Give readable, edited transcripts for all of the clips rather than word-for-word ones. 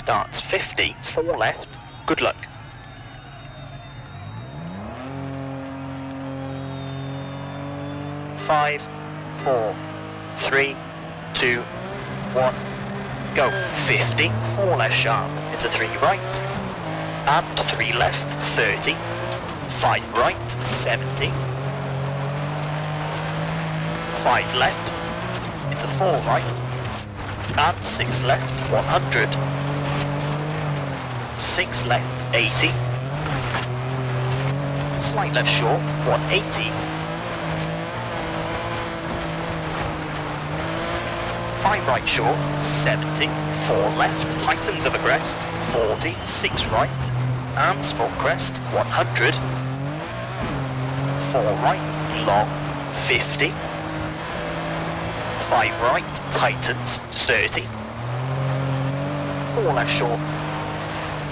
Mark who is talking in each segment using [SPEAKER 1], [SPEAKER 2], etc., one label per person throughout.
[SPEAKER 1] starts 50, 4 left, good luck. Five, 4, 3, 2, 1, go. 50, 4 left sharp, into 3 right, and 3 left, 30, 5 right, 70, 5 left, into 4 right, and 6 left, 100, 6 left, 80, slight left short, 180, 5 right short, 70, 4 left, tightens of a crest, 40, 6 right, and small crest, 100, 4 right, long, 50, 5 right, tightens, 30, 4 left short,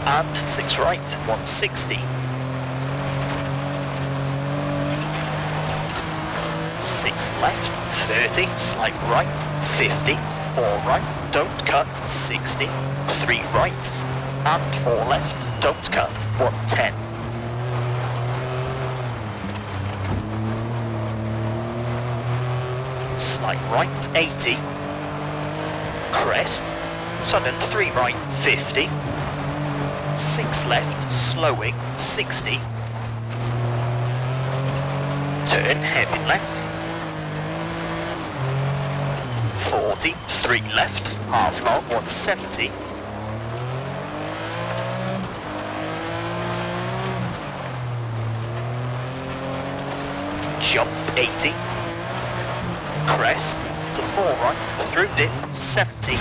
[SPEAKER 1] and 6 right, 160, 6 left, 30, slight right, 50, 4 right, don't cut, 60, 3 right, and 4 left, don't cut, 110. Slight right, 80, crest, sudden 3 right, 50, 6 left, slowing, 60, turn, hairpin left, 40, 3 left, half long, 170, jump, 80, crest, to 4 right, through dip, 70,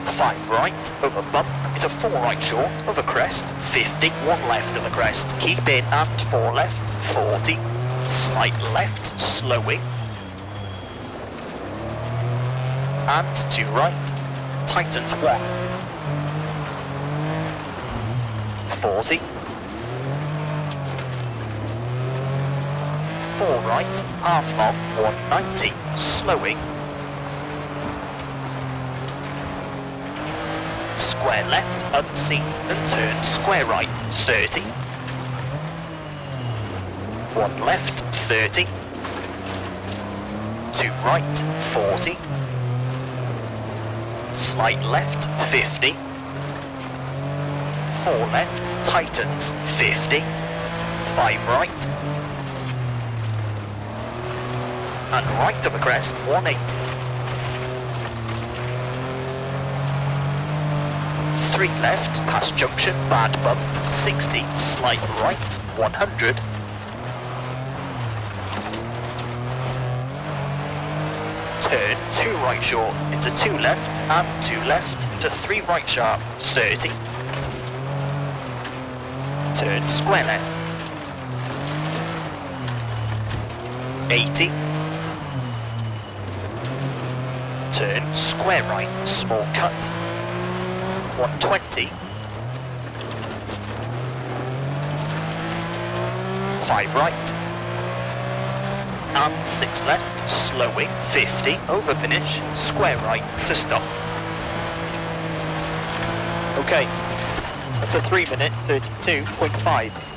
[SPEAKER 1] 5 right, over bump, into 4 right short, over crest, 50, 1 left over crest, keep in, and 4 left, 40, slight left, slowing, and 2 right, tightens 1, 40, 4 right, half long, 190, slowing, square left, unseen, and turn square right, 30, 1 left, 30, 2 right, 40, slight left, 50, 4 left, tightens, 50, 5 right, and right of a crest, 180, 3 left, past junction, bad bump, 60, slight right, 100, turn 2 right short, into 2 left, and 2 left, into 3 right sharp, 30, turn square left, 80, turn square right, small cut, 120, 5 right, and 6 left, slowing, 50, over finish, square right to stop. Okay, that's a 3 minute 32.5.